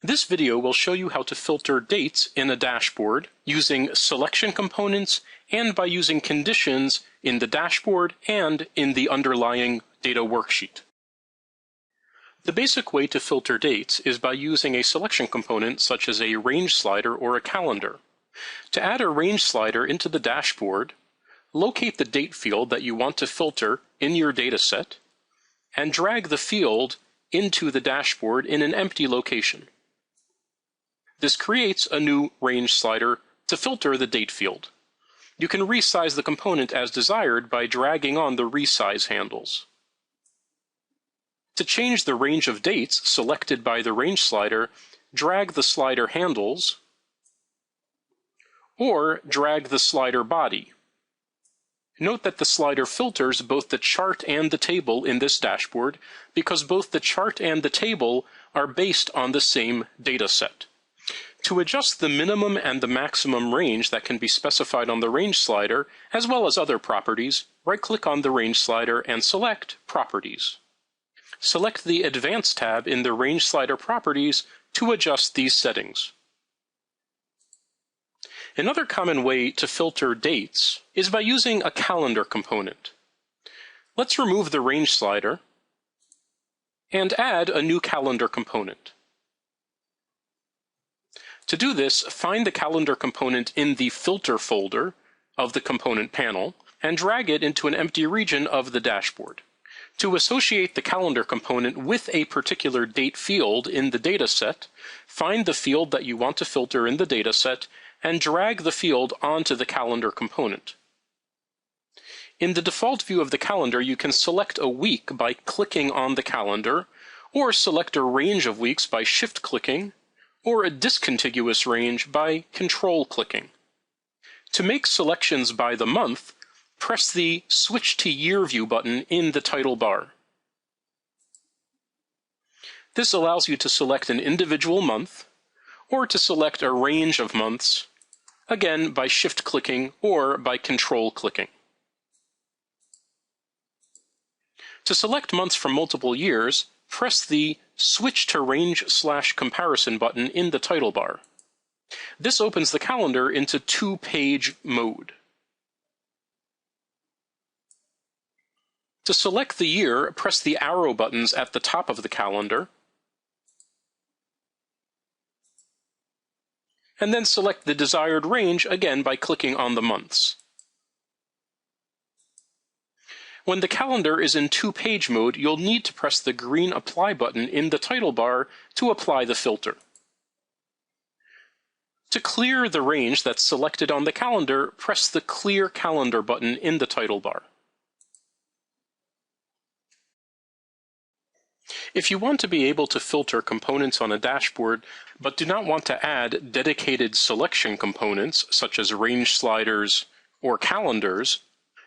This video will show you how to filter dates in a dashboard using selection components and by using conditions in the dashboard and in the underlying data worksheet. The basic way to filter dates is by using a selection component such as a range slider or a calendar. To add a range slider into the dashboard, locate the date field that you want to filter in your dataset and drag the field into the dashboard in an empty location. This creates a new range slider to filter the date field. You can resize the component as desired by dragging on the resize handles. To change the range of dates selected by the range slider, drag the slider handles or drag the slider body. Note that the slider filters both the chart and the table in this dashboard because both the chart and the table are based on the same data set. To adjust the minimum and the maximum range that can be specified on the range slider, as well as other properties, right-click on the range slider and select Properties. Select the Advanced tab in the range slider properties to adjust these settings. Another common way to filter dates is by using a calendar component. Let's remove the range slider and add a new calendar component. To do this, find the calendar component in the Filter folder of the component panel and drag it into an empty region of the dashboard. To associate the calendar component with a particular date field in the dataset, find the field that you want to filter in the dataset and drag the field onto the calendar component. In the default view of the calendar, you can select a week by clicking on the calendar, or select a range of weeks by shift-clicking, or a discontiguous range by control-clicking. To make selections by the month, press the Switch to Year View button in the title bar. This allows you to select an individual month, or to select a range of months, again by shift-clicking or by control-clicking. To select months from multiple years, press the Switch to Range/Comparison button in the title bar. This opens the calendar into two-page mode. To select the year, press the arrow buttons at the top of the calendar, and then select the desired range again by clicking on the months. When the calendar is in two-page mode, you'll need to press the green Apply button in the title bar to apply the filter. To clear the range that's selected on the calendar, press the Clear Calendar button in the title bar. If you want to be able to filter components on a dashboard, but do not want to add dedicated selection components, such as range sliders or calendars,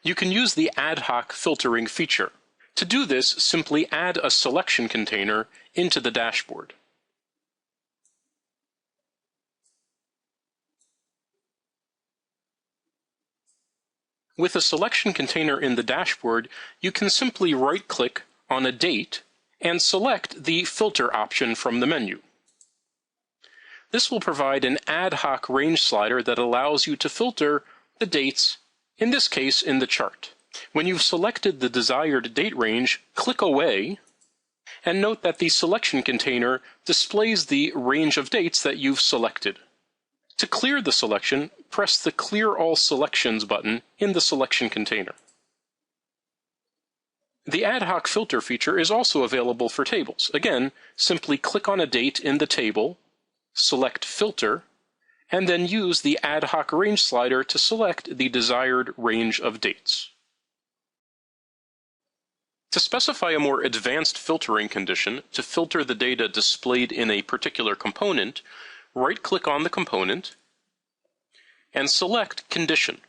you can use the Ad-Hoc Filtering feature. To do this, simply add a selection container into the dashboard. With a selection container in the dashboard, you can simply right-click on a date and select the Filter option from the menu. This will provide an ad hoc range slider that allows you to filter the dates, in this case in the chart. When you've selected the desired date range, click Away, and note that the selection container displays the range of dates that you've selected. To clear the selection, press the Clear All Selections button in the selection container. The Ad-Hoc Filter feature is also available for tables. Again, simply click on a date in the table, select Filter, and then use the Ad-Hoc Range slider to select the desired range of dates. To specify a more advanced filtering condition to filter the data displayed in a particular component, right-click on the component and select Condition.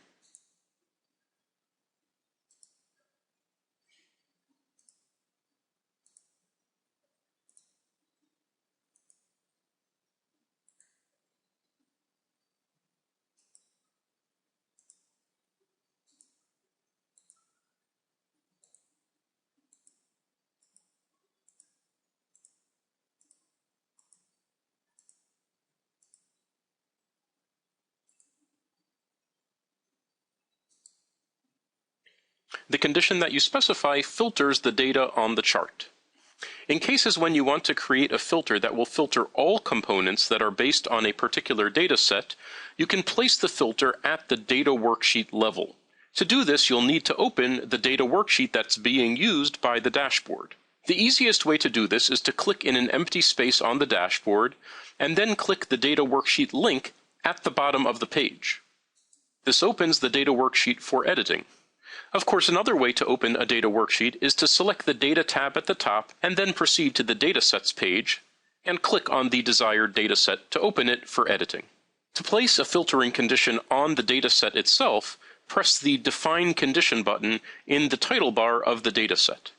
the condition that you specify filters the data on the chart. In cases when you want to create a filter that will filter all components that are based on a particular data set, you can place the filter at the data worksheet level. To do this, you'll need to open the data worksheet that's being used by the dashboard. The easiest way to do this is to click in an empty space on the dashboard, and then click the data worksheet link at the bottom of the page. This opens the data worksheet for editing. Of course, another way to open a data worksheet is to select the Data tab at the top and then proceed to the Datasets page and click on the desired dataset to open it for editing. To place a filtering condition on the dataset itself, press the Define Condition button in the title bar of the dataset.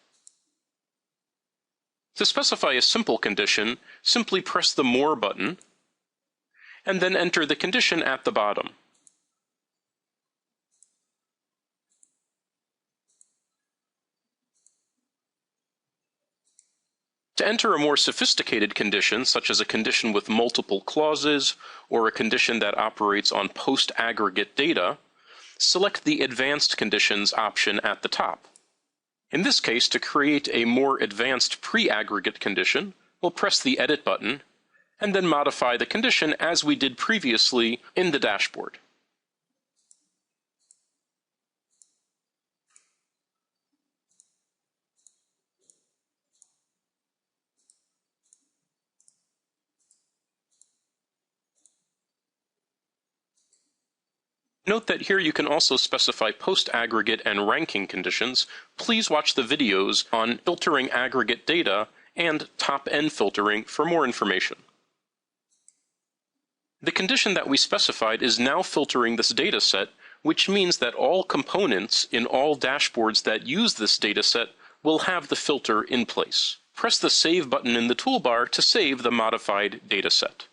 To specify a simple condition, simply press the More button and then enter the condition at the bottom. To enter a more sophisticated condition, such as a condition with multiple clauses or a condition that operates on post-aggregate data, select the Advanced Conditions option at the top. In this case, to create a more advanced pre-aggregate condition, we'll press the Edit button and then modify the condition as we did previously in the dashboard. Note that here you can also specify post-aggregate and ranking conditions. Please watch the videos on filtering aggregate data and top-end filtering for more information. The condition that we specified is now filtering this dataset, which means that all components in all dashboards that use this dataset will have the filter in place. Press the Save button in the toolbar to save the modified dataset.